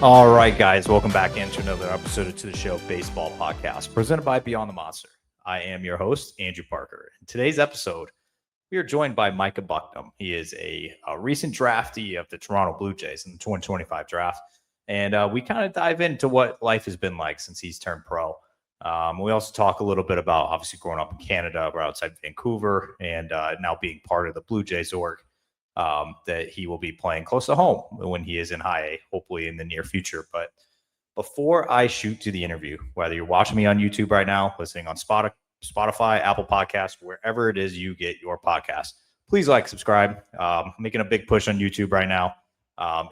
All right, guys, welcome back into another episode of To The Show Baseball Podcast, presented by Beyond the Monster. I am your host, Andrew Parker. In today's episode, we are joined by Micah Bucknam. He is a recent draftee of the Toronto Blue Jays in the 2025 draft. And we kind of dive into what life has been like since he's turned pro. We also talk a little bit about obviously growing up in Canada, we're outside Vancouver, and now being part of the Blue Jays org. That he will be playing close to home when he is in high A, hopefully in the near future. But before I shoot to the interview, whether you're watching me on YouTube right now, listening on Spotify, Apple Podcasts, wherever it is you get your podcast, please like, subscribe. I'm making a big push on YouTube right now.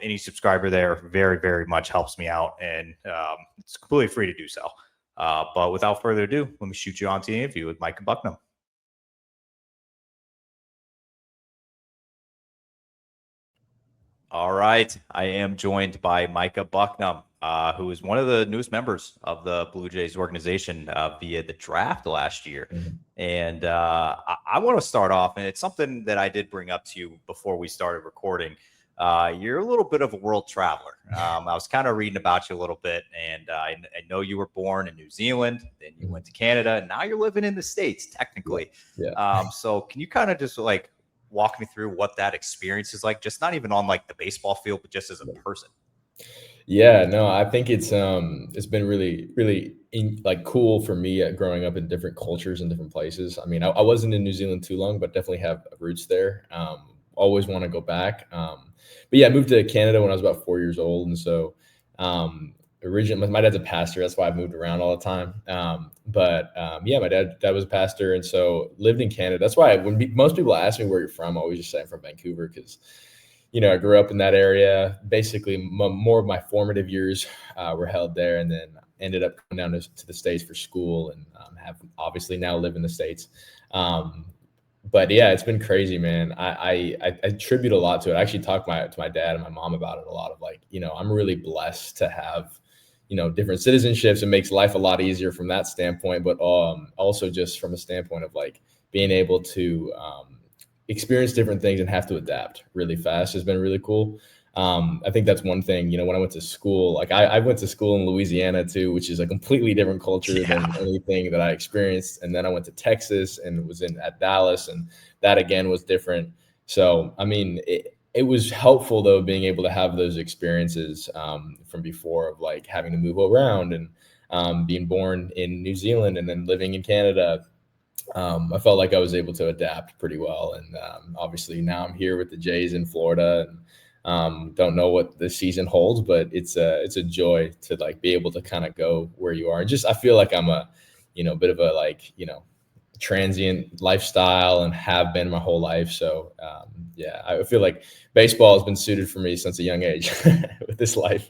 Any subscriber there very, very much helps me out, and it's completely free to do so. But without further ado, let me shoot you on to the interview with Micah Bucknam. All right. I am joined by Micah Bucknam, who is one of the newest members of the Blue Jays organization via the draft last year. And I want to start off, and it's something that I did bring up to you before we started recording. You're a little bit of a world traveler. I was kind of reading about you a little bit, and I know you were born in New Zealand, then you went to Canada, and now you're living in the States, technically. Yeah. So can you kind of just walk me through what that experience is like, just not even on the baseball field, but just as a person? Yeah, no, I think it's been really cool for me growing up in different cultures and different places. I mean, I wasn't in New Zealand too long, but definitely have roots there. Always want to go back. But yeah, I moved to Canada when I was about 4 years old, and so originally my dad's a pastor. That's why I moved around all the time. Yeah, my dad was a pastor, and so lived in Canada. That's why when most people ask me where you're from, I always just say I'm from Vancouver because, I grew up in that area. Basically, more of my formative years were held there, and then ended up coming down to the States for school, and have obviously now live in the States. But yeah, it's been crazy, man. I attribute a lot to it. I actually talked to my dad and my mom about it a lot of I'm really blessed to have different citizenships. It makes life a lot easier from that standpoint, but also just from a standpoint of being able to experience different things and have to adapt really fast has been really cool. I think that's one thing, when I went to school, I went to school in Louisiana too, which is a completely different culture than anything that I experienced. And then I went to Texas and was at Dallas, and that again was different. So, I mean, it was helpful though, being able to have those experiences from before of having to move around and being born in New Zealand and then living in Canada. I felt like I was able to adapt pretty well. And obviously now I'm here with the Jays in Florida, and don't know what the season holds, but it's a joy to be able to kind of go where you are. And just, I feel like I'm a, bit of a transient lifestyle and have been my whole life. So yeah, I feel like baseball has been suited for me since a young age with this life.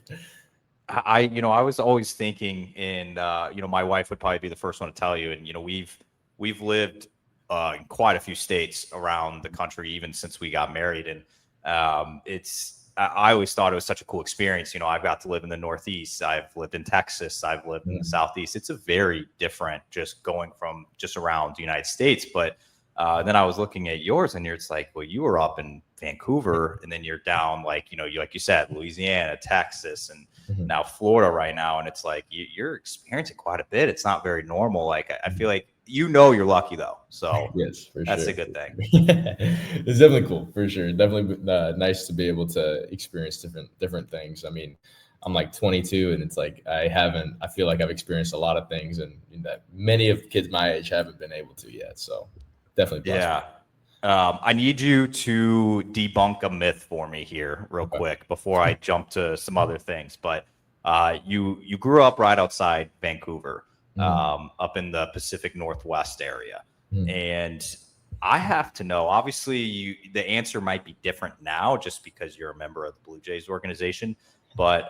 I was always thinking, and my wife would probably be the first one to tell you, and we've lived in quite a few states around the country, even since we got married. And I always thought it was such a cool experience. I've got to live in the Northeast. I've lived in Texas. I've lived in the Southeast. It's a very different just going from just around the United States. But then I was looking at yours, and it's well, you were up in Vancouver, and then you're down like you said, Louisiana, Texas, and now Florida right now. And it's you're experiencing quite a bit. It's not very normal. I feel like you're lucky though. So yes, for that's sure. a good thing. It's definitely cool, for sure. Definitely nice to be able to experience different things. I mean, I'm 22, and it's I feel like I've experienced a lot of things, and that many of kids my age haven't been able to yet. So definitely blessed. Yeah. I need you to debunk a myth for me here real quick before I jump to some other things. But you grew up right outside Vancouver, up in the Pacific Northwest area. And I have to know, obviously the answer might be different now just because you're a member of the Blue Jays organization. But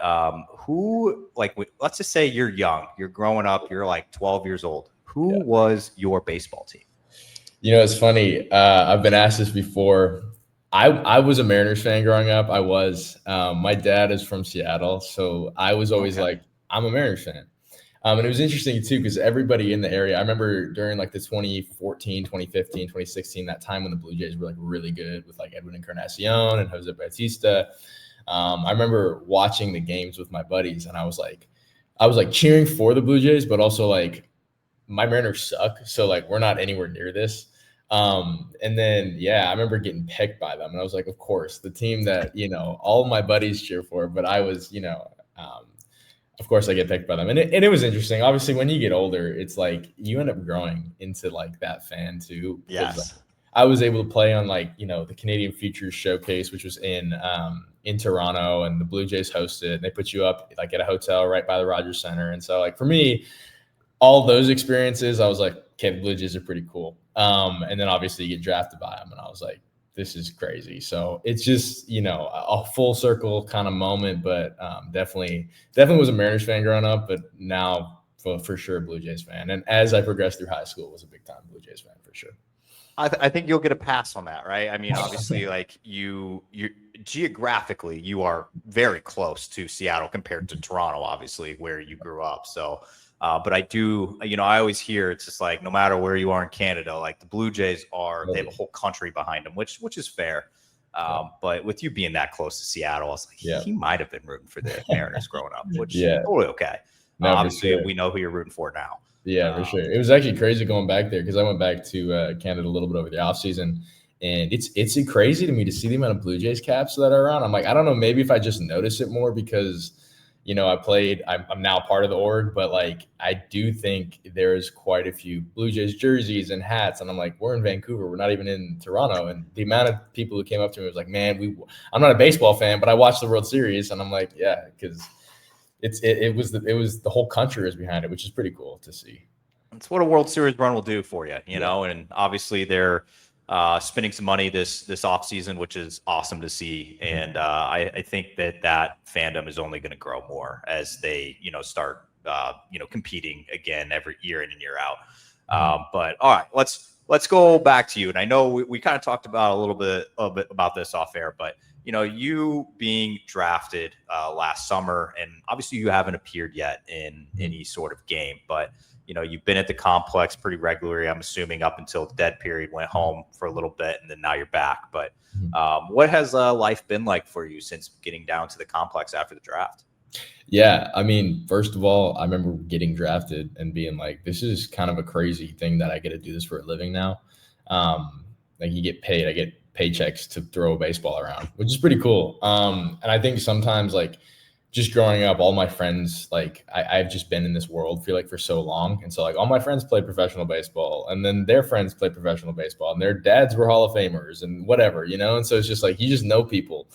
let's just say you're young, you're growing up, you're 12 years old. Who was your baseball team? It's funny. I've been asked this before. I was a Mariners fan growing up. I was. My dad is from Seattle, so I was always I'm a Mariners fan. And it was interesting too, because everybody in the area, I remember during the 2014, 2015, 2016, that time when the Blue Jays were really good with Edwin Encarnacion and Jose Bautista. I remember watching the games with my buddies, and I was like cheering for the Blue Jays, but also like my Mariners suck, so like we're not anywhere near this. And then I remember getting picked by them, and I was like, of course, the team that all of my buddies cheer for, but I was of course I get picked by them, and it was interesting. Obviously, when you get older, it's like you end up growing into like that fan too. Yes. Like, I was able to play on like the Canadian Futures Showcase, which was in Toronto, and the Blue Jays hosted. And they put you up like at a hotel right by the Rogers Center, and so like for me, all those experiences, I was like, okay, the Blue Jays are pretty cool. And then obviously you get drafted by them, and I was like, this is crazy. So it's just, a full circle kind of moment, but definitely was a Mariners fan growing up, but now for sure a Blue Jays fan. And as I progressed through high school, was a big time Blue Jays fan for sure. I think you'll get a pass on that, right? I mean, obviously, like you geographically, you are very close to Seattle compared to Toronto, obviously, where you grew up. So, but I do, I always hear it's just like no matter where you are in Canada, like the Blue Jays they have a whole country behind them, which is fair. But with you being that close to Seattle, I was like, he might have been rooting for the Mariners growing up, which is totally okay. No, obviously, sure. We know who you're rooting for now. Yeah, for sure. It was actually crazy going back there because I went back to Canada a little bit over the offseason, and it's crazy to me to see the amount of Blue Jays caps that are around. I'm like, I don't know, maybe if I just notice it more because, I'm now part of the org, but like I do think there's quite a few Blue Jays jerseys and hats, and I'm like, we're in Vancouver, we're not even in Toronto, and the amount of people who came up to me was like, man, I'm not a baseball fan, but I watched the World Series, and I'm like, yeah, because it was the whole country was behind it, which is pretty cool to see. It's what a World Series run will do for you, you know, and obviously they're spending some money this off season, which is awesome to see. And I think that fandom is only going to grow more as they, start, competing again every year in and year out. But all right, let's go back to you. And I know we kind of talked about a little bit about this off air, but you being drafted last summer, and obviously you haven't appeared yet in any sort of game, but you've been at the complex pretty regularly, I'm assuming, up until the dead period, went home for a little bit, and then now you're back. But what has life been like for you since getting down to the complex after the draft? Yeah, I mean, first of all, I remember getting drafted and being like, this is kind of a crazy thing that I get to do this for a living now. Like you get paid, I get paychecks to throw a baseball around, which is pretty cool. And I think sometimes like just growing up, all my friends, like I've just been in this world, feel like for so long. And so like all my friends played professional baseball, and then their friends played professional baseball, and their dads were Hall of Famers and whatever, And so it's just like, you just know people.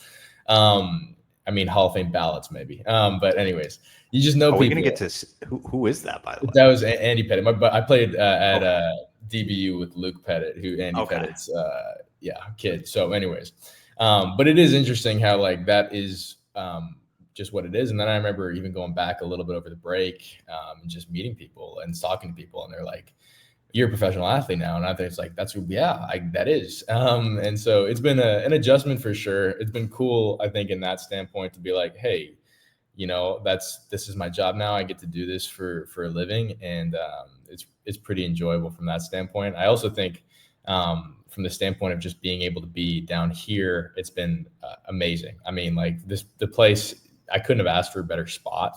I mean, Hall of Fame ballots maybe. But anyways, you just know people. We're going to get to who is that, by the way? That was Andy Pettit. I played at DBU with Luke Pettit, who Andy Pettit's kid. So anyways, but it is interesting how like that is just what it is. And then I remember even going back a little bit over the break and just meeting people and talking to people, and they're like, you're a professional athlete now. And I think it's like, that is. And so it's been an adjustment for sure. It's been cool, I think, in that standpoint to be like, hey, this is my job now. I get to do this for a living. And it's pretty enjoyable from that standpoint. I also think from the standpoint of just being able to be down here, it's been amazing. I mean, like the place, I couldn't have asked for a better spot.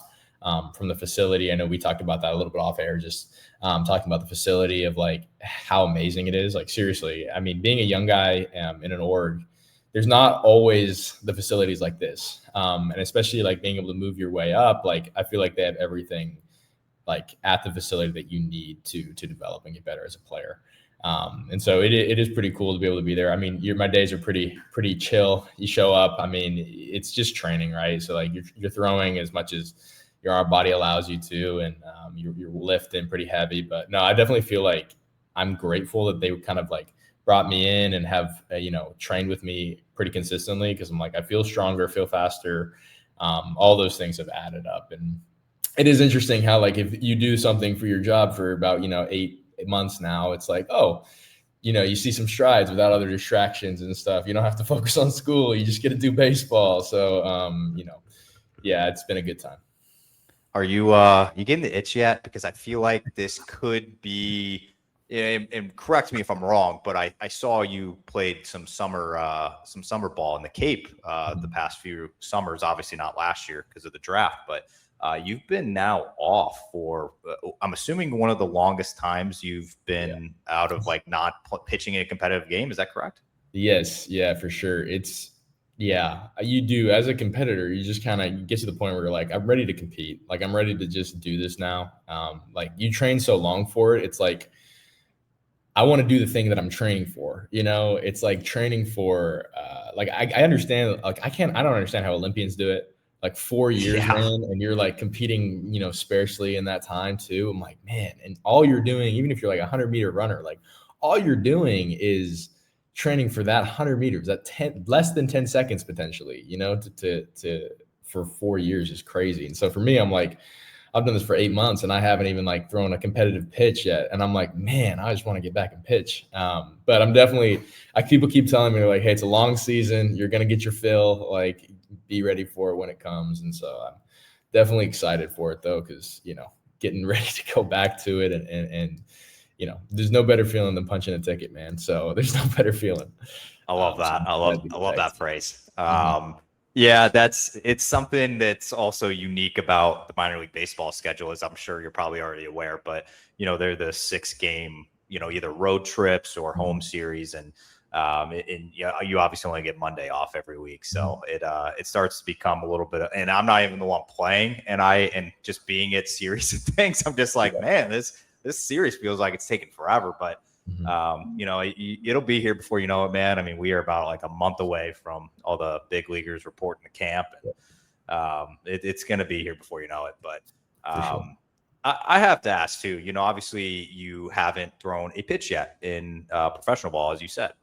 From the facility. I know we talked about that a little bit off air, just talking about the facility of like how amazing it is. Like seriously, I mean, being a young guy in an org, there's not always the facilities like this. And especially like being able to move your way up, like I feel like they have everything like at the facility that you need to develop and get better as a player. And so it is pretty cool to be able to be there. I mean, my days are pretty chill. You show up, I mean, it's just training, right? So like you're throwing as much as your body allows you to, and you're lifting pretty heavy. But no, I definitely feel like I'm grateful that they kind of like brought me in and have trained with me pretty consistently, because I'm like, I feel stronger, feel faster. All those things have added up. And it is interesting how like if you do something for your job for about 8 months now, it's like, you see some strides without other distractions and stuff. You don't have to focus on school, you just get to do baseball. So yeah, it's been a good time. Are you getting the itch yet? Because I feel like this could be and correct me if I'm wrong, but I saw you played some summer ball in the Cape the past few summers. Obviously not last year because of the draft, but you've been now off for I'm assuming one of the longest times you've been out of like not pitching in a competitive game. Is that correct? Yes, yeah, for sure. You do as a competitor, you just kind of get to the point where you're like, I'm ready to compete. Like I'm ready to just do this now. Like you train so long for it. It's like, I want to do the thing that I'm training for. It's like training for, like, I understand, like, I don't understand how Olympians do it. Like 4 years, Yeah. man, and you're like competing, sparsely in that time too. I'm like, man, and all you're doing, even if you're like a 100-meter runner, like all you're doing is training for that 100 meters, that less than 10 seconds potentially, to for 4 years is crazy. And so for me, I'm like, I've done this for 8 months and I haven't even like thrown a competitive pitch yet. And I'm like, man, I just want to get back and pitch. But people keep telling me, they're like, hey, it's a long season. You're going to get your fill. Like, be ready for it when it comes. And so I'm definitely excited for it though, because, getting ready to go back to it and there's no better feeling than punching a ticket, man. So there's no better feeling. I love that. So I love that phrase. Mhm. Yeah, it's something that's also unique about the minor league baseball schedule, as I'm sure you're probably already aware. But they're the 6-game, either road trips or home series, and you obviously only get Monday off every week, so it starts to become a little bit. And I'm not even the one playing, and just being at series and things, I'm just like, man, this series feels like it's taking forever, but. It'll be here before you know it, man. I mean, we are about like a month away from all the big leaguers reporting to camp, and it's going to be here before you know it. But Sure. I have to ask too. Obviously, you haven't thrown a pitch yet in professional ball, as you said.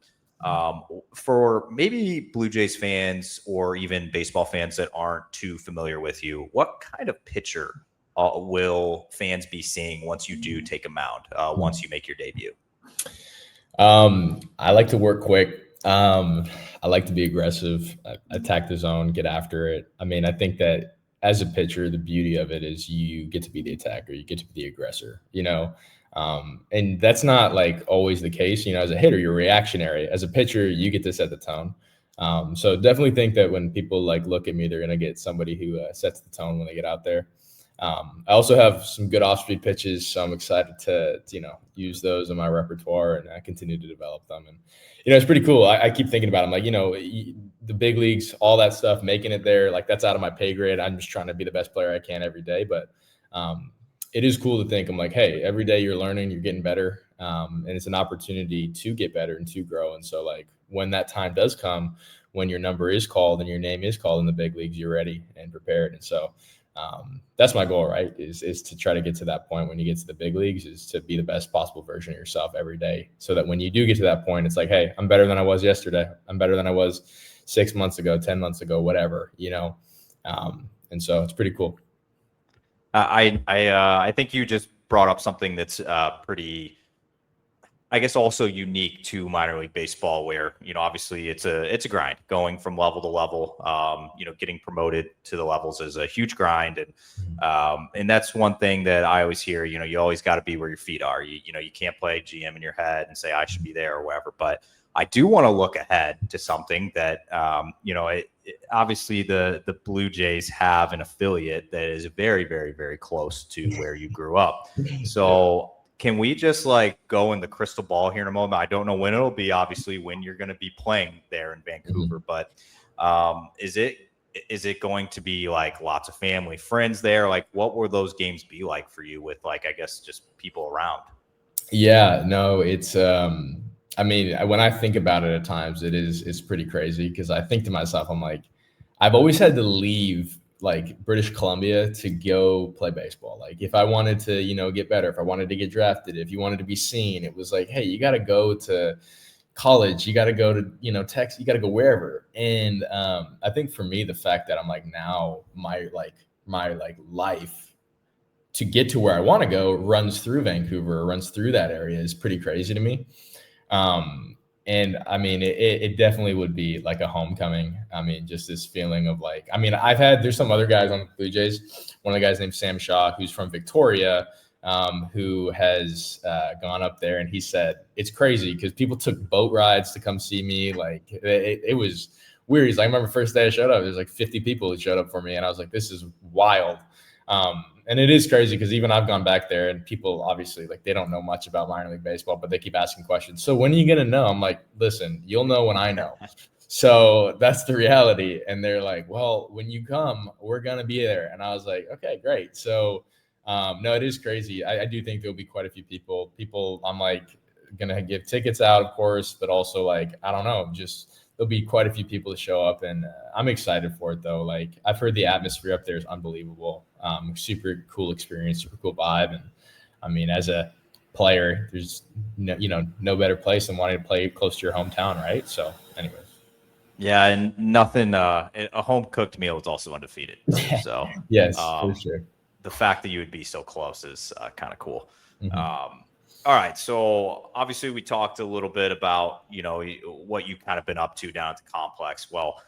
For maybe Blue Jays fans or even baseball fans that aren't too familiar with you, what kind of pitcher will fans be seeing once you do take a mound, once you make your debut? I like to work quick. I like to be aggressive, attack the zone, get after it. I mean, I think that as a pitcher, the beauty of it is you get to be the attacker, you get to be the aggressor, and that's not like always the case. As a hitter, you're reactionary. As a pitcher, you get to set the tone. So definitely think that when people like look at me, they're going to get somebody who sets the tone when they get out there. I also have some good off-speed pitches, so I'm excited to use those in my repertoire, and I continue to develop them. And it's pretty cool. I keep thinking about them, like the big leagues, all that stuff, making it there, like that's out of my pay grade. I'm just trying to be the best player I can every day. But it is cool to think, I'm like, hey, every day you're learning, you're getting better, and it's an opportunity to get better and to grow. And so like when that time does come, when your number is called and your name is called in the big leagues, you're ready and prepared. And so that's my goal, right? Is to try to get to that point when you get to the big leagues, is to be the best possible version of yourself every day, so that when you do get to that point, it's like, hey, I'm better than I was yesterday. I'm better than I was 6 months ago, 10 months ago, whatever, and so it's pretty cool. I think you just brought up something that's pretty, I guess, also unique to minor league baseball, where obviously it's a grind going from level to level. Getting promoted to the levels is a huge grind, and that's one thing that I always hear. You always got to be where your feet are. You can't play GM in your head and say I should be there or whatever. But I do want to look ahead to something that obviously the Blue Jays have an affiliate that is very, very, very close to where you grew up. So. Can we just like go in the crystal ball here in a moment? I don't know when it'll be, obviously, when you're going to be playing there in Vancouver, but is it going to be like lots of family, friends there? Like, what will those games be like for you with, like, I guess, just people around? Yeah, no, it's, I mean, when I think about it at times, it's pretty crazy, because I think to myself, I'm like, I've always had to leave like British Columbia to go play baseball. Like if I wanted to, get better, if I wanted to get drafted, if you wanted to be seen, it was like, hey, you got to go to college, you got to go to, Texas, you got to go wherever. And I think for me, the fact that I'm like, now my life to get to where I want to go runs through Vancouver, runs through that area, is pretty crazy to me. And I mean, it definitely would be like a homecoming. I mean, just this feeling of like, I mean, there's some other guys on the Blue Jays. One of the guys named Sam Shaw, who's from Victoria. who has gone up there, and he said it's crazy because people took boat rides to come see me. Like it was weird. He's like, I remember first day I showed up, there's like 50 people who showed up for me, and I was like, this is wild. And it is crazy because even I've gone back there, and people obviously like they don't know much about minor league baseball, but they keep asking questions. So when are you gonna know? I'm like, listen, you'll know when I know. So that's the reality. And they're like, well, when you come, we're gonna be there. And I was like, okay, great. So no, it is crazy. I do think there'll be quite a few people. I'm like gonna give tickets out, of course, but also like I don't know, just there'll be quite a few people to show up, and I'm excited for it though. Like I've heard the atmosphere up there is unbelievable. Super cool experience, super cool vibe, and I mean, as a player, there's no better place than wanting to play close to your hometown, right? So, anyways. Yeah, and nothing. A home cooked meal is also undefeated. So yes, for sure. The fact that you would be so close is kind of cool. Mm-hmm. All right, so obviously we talked a little bit about what you've kind of been up to down at the complex. Well,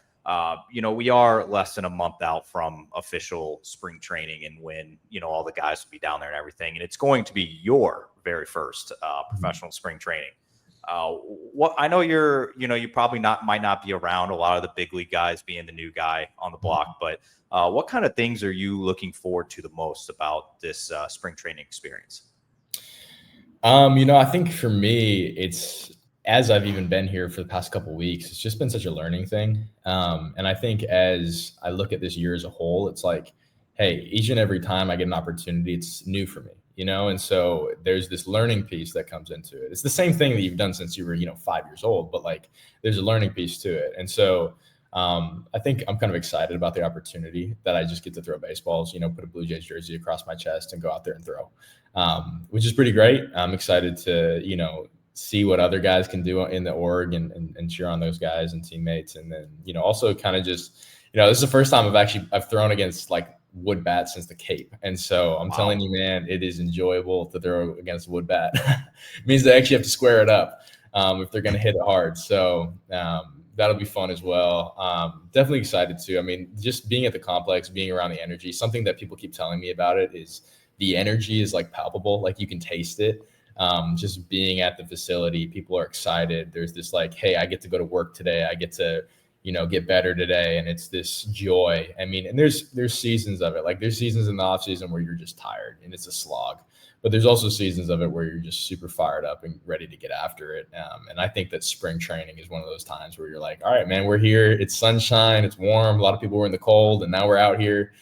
we are less than a month out from official spring training, and when all the guys will be down there and everything, and it's going to be your very first professional spring training. What I know you probably might not be around a lot of the big league guys being the new guy on the block, but what kind of things are you looking forward to the most about this spring training experience? I think for me, it's as I've even been here for the past couple of weeks, it's just been such a learning thing. And I think as I look at this year as a whole, it's like, hey, each and every time I get an opportunity, it's new for me, and so there's this learning piece that comes into it. It's the same thing that you've done since you were, 5 years old, but like there's a learning piece to it. And so I think I'm kind of excited about the opportunity that I just get to throw baseballs, put a Blue Jays jersey across my chest and go out there and throw, which is pretty great. I'm excited to, see what other guys can do in the org and cheer on those guys and teammates. And then, also kind of just, this is the first time I've thrown against like wood bat since the Cape. And so I'm telling you, man, it is enjoyable to throw against wood bat. It means they actually have to square it up if they're going to hit it hard. So that'll be fun as well. Definitely excited too. I mean, just being at the complex, being around the energy, something that people keep telling me about it is the energy is like palpable, like you can taste it. Just being at the facility, people are excited. There's this like, hey, I get to go to work today. I get to, get better today. And it's this joy. I mean, and there's seasons of it. Like there's seasons in the off season where you're just tired and it's a slog, but there's also seasons of it where you're just super fired up and ready to get after it. And I think that spring training is one of those times where you're like, all right, man, we're here. It's sunshine. It's warm. A lot of people were in the cold and now we're out here.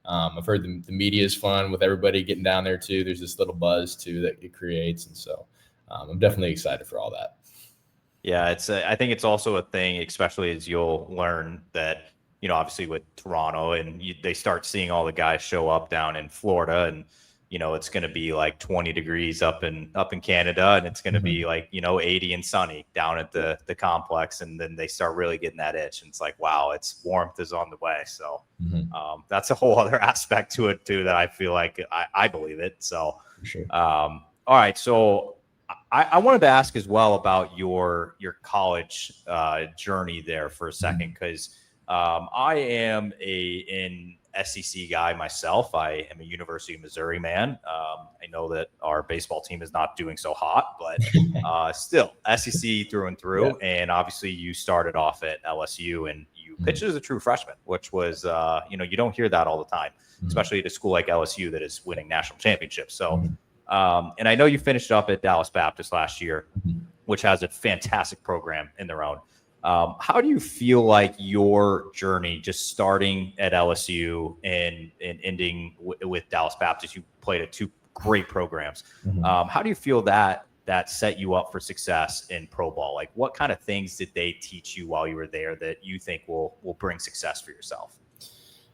I've heard the media is fun with everybody getting down there too. There's this little buzz too that it creates. And so I'm definitely excited for all that. Yeah, I think it's also a thing, especially as you'll learn that, obviously with Toronto and they start seeing all the guys show up down in Florida and, it's going to be like 20 degrees up in Canada and it's going to be like, 80 and sunny down at the complex. And then they start really getting that itch. And it's like, wow, it's warmth is on the way. So that's a whole other aspect to it too, that I feel like I believe it. So, sure. All right. So I wanted to ask as well about your college journey there for a second, because I am an SEC guy myself. I am a University of Missouri man. I know that our baseball team is not doing so hot, but still SEC through and through. Yeah. And obviously you started off at LSU and you pitched as a true freshman, which was, you don't hear that all the time, especially at a school like LSU that is winning national championships. So, and I know you finished up at Dallas Baptist last year, which has a fantastic program in their own. How do you feel like your journey, just starting at LSU and ending with Dallas Baptist? You played at two great programs. How do you feel that set you up for success in pro ball? Like, what kind of things did they teach you while you were there that you think will bring success for yourself?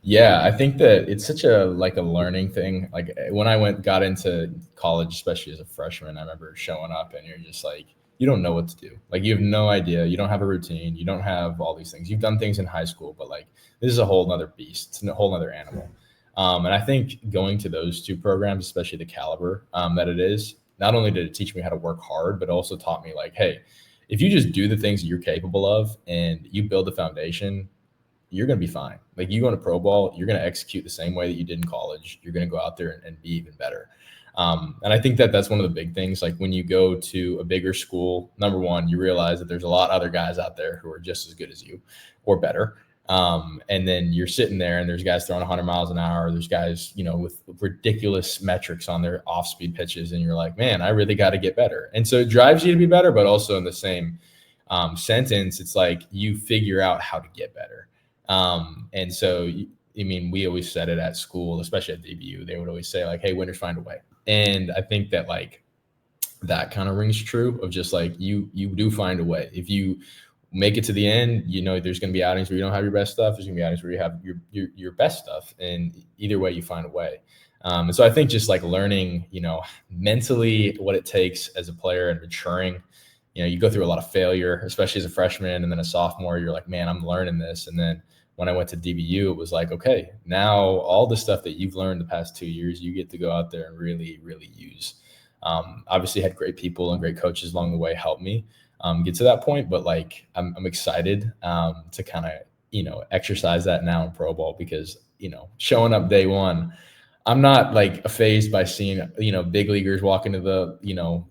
Yeah, I think that it's such a learning thing. Like when I got into college, especially as a freshman, I remember showing up and you're just like, you don't know what to do. Like you have no idea. You don't have a routine. You don't have all these things. You've done things in high school, but like this is a whole nother beast. It's a whole nother animal. And I think going to those two programs, especially the caliber that it is, not only did it teach me how to work hard, but also taught me like, hey, if you just do the things that you're capable of and you build the foundation, you're going to be fine. Like you go into pro ball, you're going to execute the same way that you did in college. You're going to go out there and be even better. And I think that that's one of the big things. Like when you go to a bigger school, number one, you realize that there's a lot of other guys out there who are just as good as you or better. And then you're sitting there and there's guys throwing 100 miles an hour. There's guys, with ridiculous metrics on their off-speed pitches. And you're like, man, I really got to get better. And so it drives you to be better, but also in the same sentence, it's like you figure out how to get better. And so, we always said it at school, especially at DBU, they would always say like, hey, winners find a way. And I think that like that kind of rings true of just like you do find a way. If you make it to the end, there's going to be outings where you don't have your best stuff. There's going to be outings where you have your best stuff. And either way, you find a way. And so I think just like learning, mentally what it takes as a player and maturing, you go through a lot of failure, especially as a freshman and then a sophomore, you're like, man, I'm learning this. And then when I went to DBU, it was like, okay, now all the stuff that you've learned the past 2 years, you get to go out there and really, really use. Obviously had great people and great coaches along the way help me get to that point. But like, I'm excited to kind of, exercise that now in pro ball because, showing up day one, I'm not like fazed by seeing, big leaguers walk into the,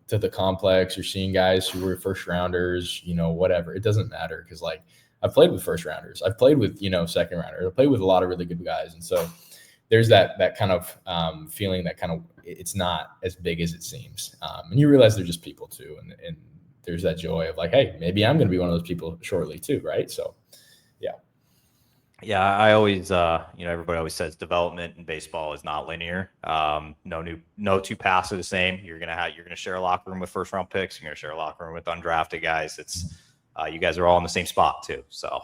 to the complex or seeing guys who were first rounders, whatever. It doesn't matter because like I've played with first rounders. I've played with, second rounders. I've played with a lot of really good guys. And so there's that kind of feeling that kind of it's not as big as it seems. And you realize they're just people too. And there's that joy of like, hey, maybe I'm going to be one of those people shortly too. Right. So, yeah. Yeah, I always, everybody always says development in baseball is not linear. No two paths are the same. You're gonna share a locker room with first round picks. You're gonna share a locker room with undrafted guys. It's you guys are all in the same spot too. So,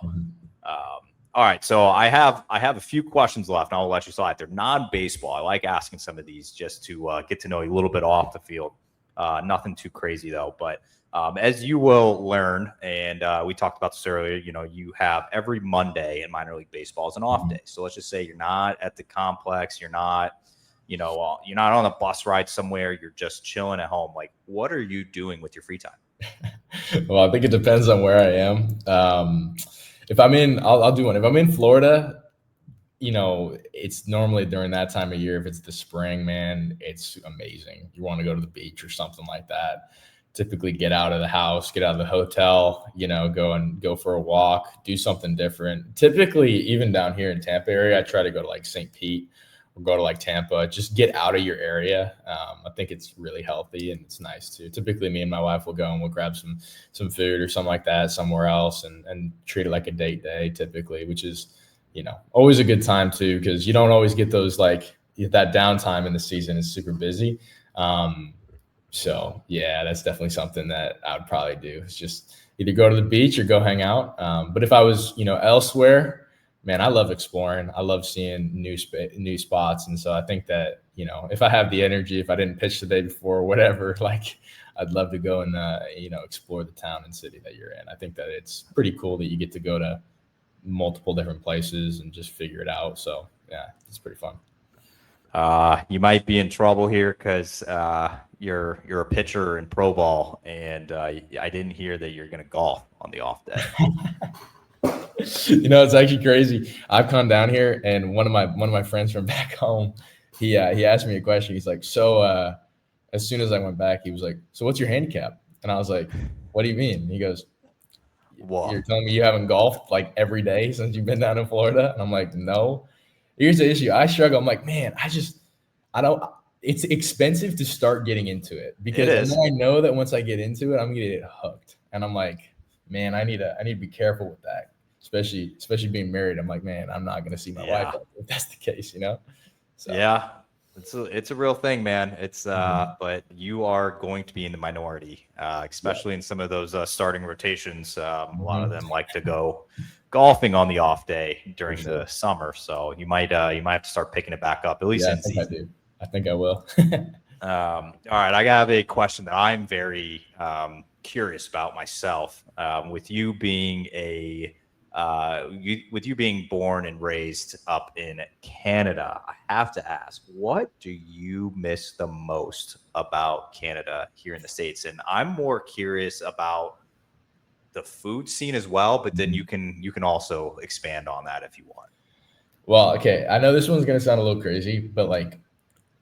all right. So I have a few questions left, and I'll let you slide. They're non-baseball. I like asking some of these just to get to know you a little bit off the field. Nothing too crazy though, but. As you will learn, and we talked about this earlier, you have every Monday in minor league baseball is an off day. So let's just say you're not at the complex, you're not on a bus ride somewhere, you're just chilling at home. Like, what are you doing with your free time? Well, I think it depends on where I am. If I'm I'll do one. If I'm in Florida, it's normally during that time of year. If it's the spring, man, it's amazing. You want to go to the beach or something like that. Typically get out of the house, get out of the hotel, go for a walk, do something different. Typically, even down here in Tampa area, I try to go to like St. Pete or go to like Tampa, just get out of your area. I think it's really healthy and it's nice too. Typically me and my wife will go and we'll grab some food or something like that somewhere else and treat it like a date day typically, which is, always a good time too, because you don't always get those like that downtime in the season is super busy. So yeah, that's definitely something that I would probably do. It's just either go to the beach or go hang out. But if I was, elsewhere, man, I love exploring. I love seeing new spots. And so I think that, if I have the energy, if I didn't pitch the day before or whatever, like I'd love to go and, explore the town and city that you're in. I think that it's pretty cool that you get to go to multiple different places and just figure it out. So yeah, it's pretty fun. You might be in trouble here because you're a pitcher in pro ball, and I didn't hear that you're going to golf on the off day. It's actually crazy. I've come down here, and one of my friends from back home, he asked me a question. He's like, so as soon as I went back, he was like, so what's your handicap? And I was like, what do you mean? And he goes, Whoa. You're telling me you haven't golfed like every day since you've been down in Florida? And I'm like, no. Here's the issue. I struggle. I'm like, man, I don't. It's expensive to start getting into it because I know that once I get into it, I'm gonna get hooked. And I'm like, man, I need to be careful with that, especially being married. I'm like, man, I'm not gonna see my wife if that's the case, So yeah, it's a real thing, man. It's but you are going to be in the minority, especially in some of those starting rotations. A lot of them like to go golfing on the off day during the summer, so you might have to start picking it back up at least in season. I think I will. All right, I have a question that I'm very curious about myself. With you being born and raised up in Canada, I have to ask, what do you miss the most about Canada here in the States? And I'm more curious about the food scene as well, but then you can also expand on that if you want. Well, okay, I know this one's gonna sound a little crazy, but like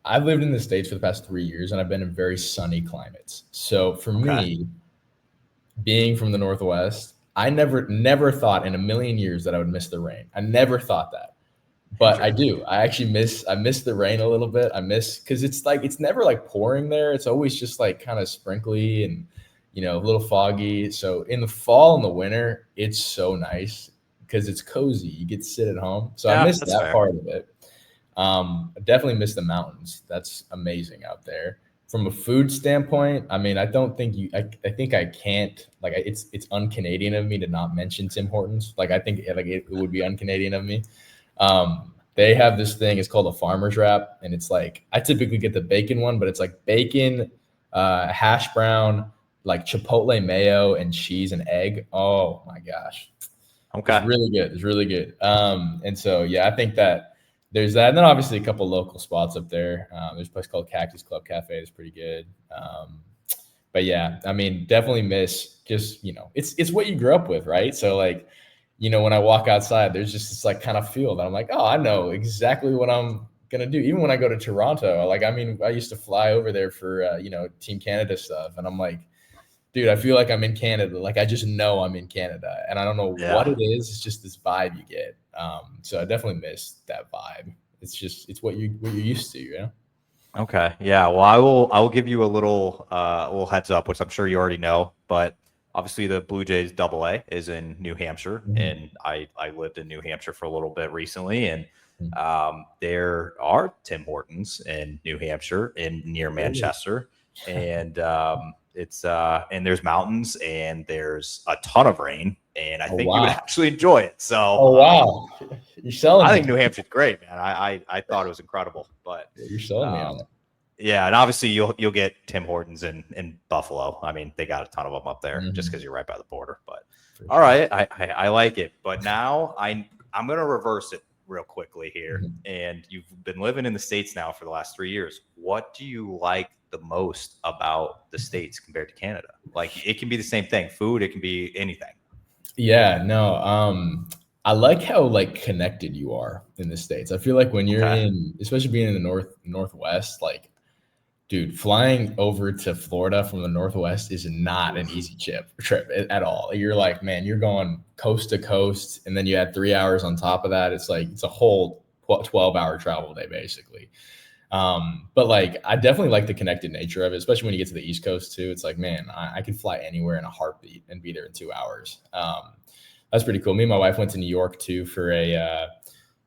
I've lived in the States for the past 3 years, and I've been in very sunny climates. So for Okay. me, being from the Northwest, I never thought in a million years that I would miss the rain. I never thought that. But I Interesting. do. I miss the rain a little bit. I miss because it's never like pouring there. It's always just like kind of sprinkly and a little foggy. So in the fall and the winter, it's so nice because it's cozy. You get to sit at home. So I Yeah, miss that's that fair. part of it. I definitely miss the mountains. That's amazing out there. From a food standpoint, I mean, I don't think I think I can't like it's un-Canadian of me to not mention Tim Hortons. Like I think like it would be un-Canadian of me. They have this thing. It's called a farmer's wrap, and it's like I typically get the bacon one, but it's like bacon, hash brown, like chipotle mayo and cheese and egg. Oh my gosh, it's Okay. really good. It's really good. And so yeah, I think that there's that, and then obviously a couple local spots up there. There's a place called Cactus Club Cafe that's pretty good. But yeah, I mean, definitely miss just it's what you grew up with, right? So like, when I walk outside, there's just this like kind of feel that I'm like, oh, I know exactly what I'm gonna do. Even when I go to Toronto, like I mean, I used to fly over there for Team Canada stuff, and I'm like, dude, I feel like I'm in Canada. Like I just know I'm in Canada, and I don't know what Yeah. it is. It's just this vibe you get. So I definitely miss that vibe. It's what you're used to, Okay. Yeah. Well, I will give you a little heads up, which I'm sure you already know, but obviously the Blue Jays Double A is in New Hampshire, Mhm. and I lived in New Hampshire for a little bit recently, and Mhm. there are Tim Hortons in New Hampshire, in near Really? Manchester, and and there's mountains and there's a ton of rain, and I Oh think you would wow! actually enjoy it. So Oh wow! You're selling I me. think New Hampshire's great, man. I thought it was incredible, but. You're selling me on Um, it. yeah, and obviously you'll get Tim Hortons in Buffalo. I mean, they got a ton of them up there just because Mhm. you're right by the border. But For all sure. right, I like it. But now I'm gonna reverse it real quickly here. Mhm. And you've been living in the States now for the last 3 years. What do you like the most about the States compared to Canada? Like it can be the same thing. Food, it can be anything. Yeah, no. I like how like connected you are in the States. I feel like when you're Okay. especially being in the Northwest, like dude, flying over to Florida from the Northwest is not an Oof. easy trip at all. You're like, man, you're going coast to coast, and then you add 3 hours on top of that. It's like it's a whole 12-hour travel day, basically. But like, I definitely like the connected nature of it, especially when you get to the East Coast too. It's like, man, I could fly anywhere in a heartbeat and be there in 2 hours. That's pretty cool. Me and my wife went to New York too for a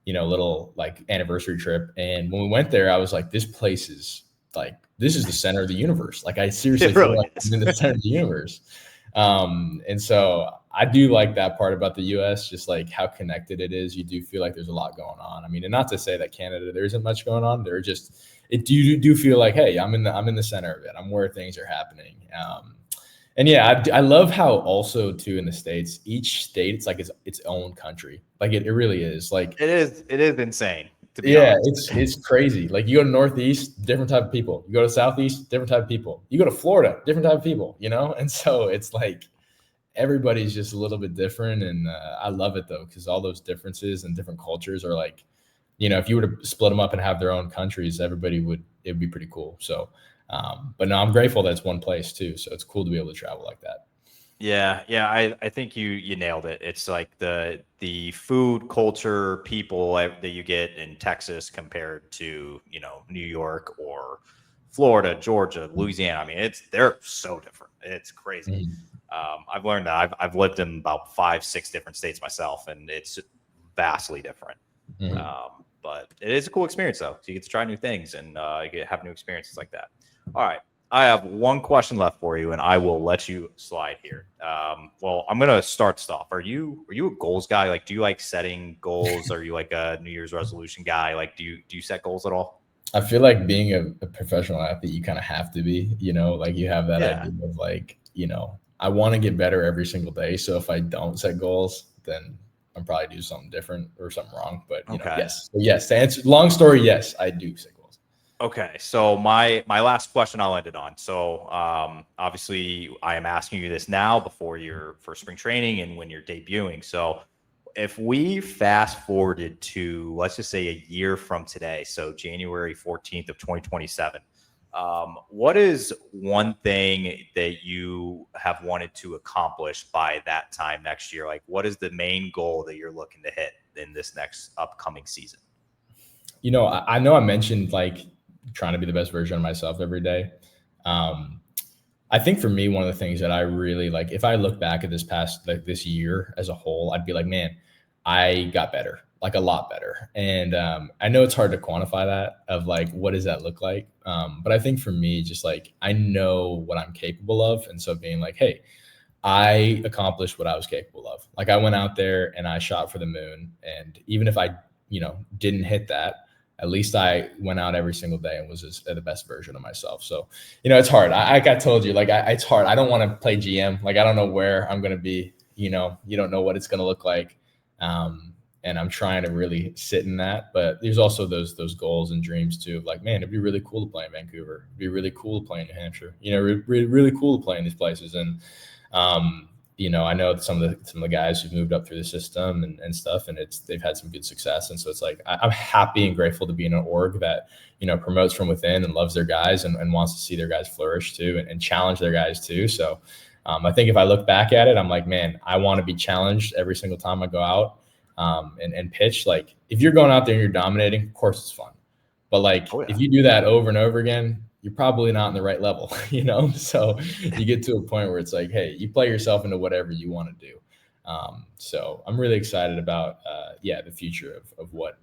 little like anniversary trip, and when we went there, I was like, this is the center of the universe. Like, I seriously It feel really like is. I'm in the center of the universe. And so I do like that part about the US, just like how connected it is. You do feel like there's a lot going on. I mean, and not to say that Canada there isn't much going on. There just do feel like, hey, I'm in the center of it. I'm where things are happening. And yeah, I love how also too in the States, each state it's like its own country. Like it really is. Like It is insane, to be yeah, honest. it's crazy. Like you go to Northeast, different type of people. You go to Southeast, different type of people. You go to Florida, different type of people. And so it's like everybody's just a little bit different, and I love it though because all those differences and different cultures are like, if you were to split them up and have their own countries, it'd be pretty cool. So, but no, I'm grateful that it's one place too. So it's cool to be able to travel like that. Yeah, yeah, I think you nailed it. It's like the food culture people that you get in Texas compared to, New York or Florida, Georgia, Louisiana. I mean, they're so different. It's crazy. Mhm. I've learned that. I've lived in about 5, 6 different states myself, and it's vastly different. Mhm. But it is a cool experience though. So you get to try new things and have new experiences like that. All right. I have one question left for you, and I will let you slide here. Well, I'm gonna start this off. Are you a goals guy? Like, do you like setting goals? Are you like a New Year's resolution guy? Like, do you set goals at all? I feel like being a professional athlete, you kind of have to be, like you have that Yeah. idea of like, I want to get better every single day. So if I don't set goals, then I'm probably do something different or something wrong. But Okay. yes, to answer long story, yes, I do set goals. Okay, so my last question I'll end it on. So obviously I am asking you this now before you're for spring training and when you're debuting. So if we fast forwarded to, let's just say, a year from today, so January 14th of 2027, what is one thing that you have wanted to accomplish by that time next year? Like, what is the main goal that you're looking to hit in this next upcoming season? I know I mentioned like trying to be the best version of myself every day. Um, I think for me, one of the things that I really like, if I look back at this year as a whole, I'd be like, man, I got better, like a lot better. And I know it's hard to quantify that of like, what does that look like? But I think for me, just like, I know what I'm capable of. And so being like, hey, I accomplished what I was capable of. Like I went out there and I shot for the moon. And even if I, didn't hit that, at least I went out every single day and was the best version of myself. So, it's hard. Like I told you, like it's hard. I don't want to play GM. Like I don't know where I'm going to be. You don't know what it's going to look like. And I'm trying to really sit in that. But there's also those goals and dreams too. Of like, man, it'd be really cool to play in Vancouver. It'd be really cool to play in New Hampshire. Really cool to play in these places. And I know some of the guys who've moved up through the system and stuff, and they've had some good success. And so it's like I'm happy and grateful to be in an org that promotes from within and loves their guys and wants to see their guys flourish too and challenge their guys too. So I think if I look back at it, I'm like, man, I want to be challenged every single time I go out and pitch. Like if you're going out there and you're dominating, of course it's fun. But like if you do that over and over again, you're probably not in the right level, So you get to a point where it's like, hey, you play yourself into whatever you want to do. So I'm really excited about, the future of what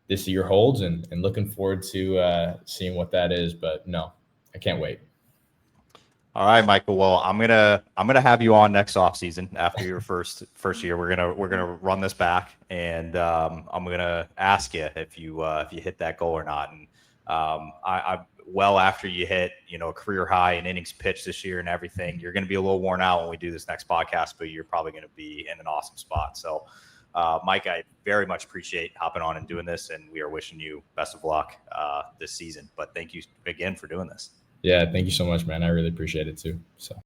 this year holds and looking forward to seeing what that is. But no, I can't wait. All right, Michael. Well, I'm gonna have you on next offseason after your first year. We're gonna run this back, and I'm gonna ask you if you hit that goal or not. And I well after you hit a career high in innings pitched this year and everything, you're gonna be a little worn out when we do this next podcast, but you're probably gonna be in an awesome spot. So, Mike, I very much appreciate hopping on and doing this, and we are wishing you best of luck this season. But thank you again for doing this. Yeah, thank you so much, man. I really appreciate it too. So.